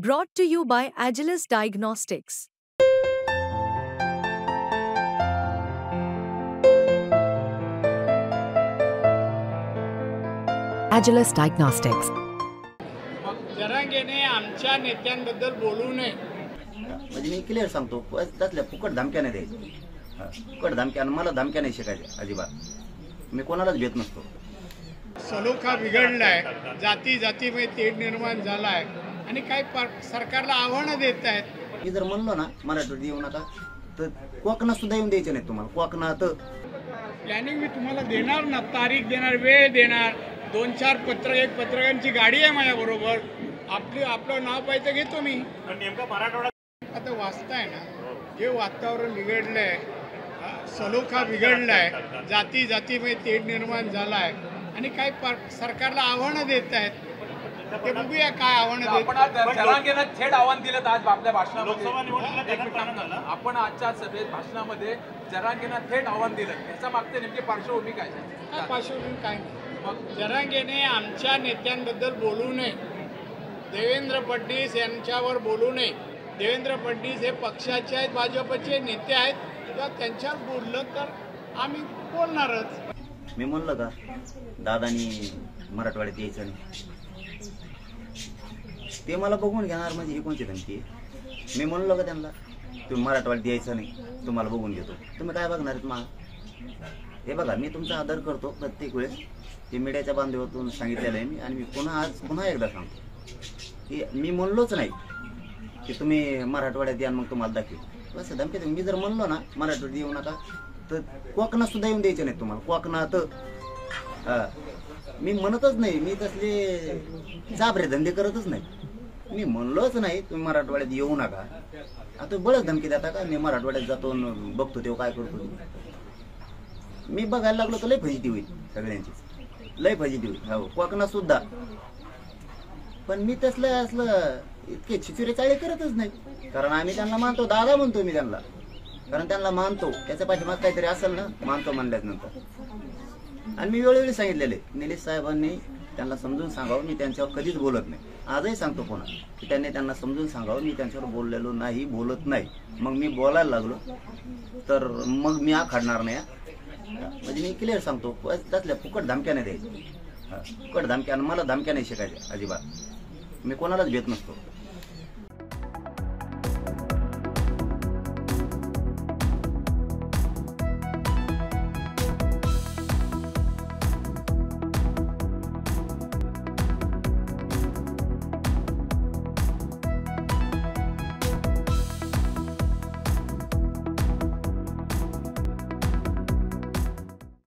Brought to you by Agilus Diagnostics. Agilus Diagnostics. जरांगेने आमच्या नेत्यांबद्दल बोलू नये. म्हणजे मी क्लिअर सांगतो, त्यातल्या फुकट धमक्या नाही द्यायच्या. फुकट धमक्या मला धमक्या नाही शिकायच्या अजिबात. मी कोणालाच भेट नसतो. सलोखा बिघडलाय, जाती जातीमध्ये तेढ निर्माण झालाय आणि काही सरकारला आव्हानं देत आहेत. मी जर म्हणलो ना मराठवाड्यात येऊ नका, तर कोकणात सुद्धा येऊन द्यायचे नाही तुम्हाला. कोकणात प्लॅनिंग मी तुम्हाला देणार ना, तारीख देणार, वेळ देणार. 2-4 पत्रकारांची गाडी आहे माझ्याबरोबर. आपलं नाव पाहिजे घेतो मी. आता वाचताय ना, जे वातावरण बिघडलंय, सलोखा बिघडलाय, जाती जातीमध्ये तेढ निर्माण झालाय आणि काही सरकारला आव्हानं देत आहेत. ते बघूया काय आव्हानं देत. जरांगेनं थेट आव्हान दिलं आज आपल्या भाषणामध्ये. आपण आजच्या सभेत भाषणामध्ये जरांगेनं थेट आव्हान दिलं, त्याच्या मागचे नेमकी पार्श्वभूमी काय? पार्श्वभूमी काय नाही. जरांगेने आमच्या नेत्यांबद्दल बोलू नये. देवेंद्र फडणवीस यांच्यावर बोलू नये. देवेंद्र फडणवीस हे पक्षाचे आहेत, भाजपचे नेते आहेत. किंवा त्यांच्यावर बोललं तर आम्ही बोलणारच. मी म्हणलं का दादानी मराठवाड्यात यायचं नाही, ते मला बघून घेणार म्हणजे ही कोणती धमकी? मी म्हणलो का त्यांना तुम्ही मराठवाड्यात यायचं नाही, तुम्हाला बघून घेतो. तुम्ही काय बघणार आहेत मा? हे बघा, मी तुमचा आदर करतो प्रत्येक वेळेस. ते मीडियाच्या बांधवातून सांगितलेलं आहे मी, आणि मी पुन्हा एकदा सांगतो की मी म्हणलोच नाही की तुम्ही मराठवाड्यात या मग तुम्हाला दाखवेल. असं धमकी. मी जर म्हणलो ना मराठवाड्यात येऊ नका, तर कोकणात सुद्धा येऊन द्यायचे नाही तुम्हाला. कोकणात मी म्हणतच नाही. मी तसले जाबरे धंदे करतच नाही. मी म्हणलोच नाही तुम्ही मराठवाड्यात येऊ नका. आता बळच धमकी देता का? मी मराठवाड्यात जातो बघतो तेव्हा काय करतो. मी बघायला लागलो तर लय फजिती होईल सगळ्यांची, लय फजिती होईल. हो, कोकणात सुद्धा. पण मी असलं इतके छिचुरे चाळे करतच नाही. कारण आम्ही त्यांना मानतो, दादा म्हणतो मी त्यांना, कारण त्यांना मानतो. त्याच्या पाठीमाग काहीतरी असेल ना, मानतो म्हणल्यानंतर. आणि मी वेळोवेळी सांगितलेले निलेश साहेबांनी त्यांना समजून सांगावं, मी त्यांच्यावर कधीच बोलत नाही. आजही सांगतो पुन्हा की त्यांना समजून सांगावं, मी त्यांच्यावर बोललेलो नाही, बोलत नाही. मग मी बोलायला लागलो तर मग मी आखाडणार नाही. म्हणजे मी क्लिअर सांगतो, त्यातल्या फुकट धमक्या नाही द्यायच्या. फुकट धमक्या मला धमक्या नाही शिकायच्या अजिबात. मी कोणालाच भेट नसतो.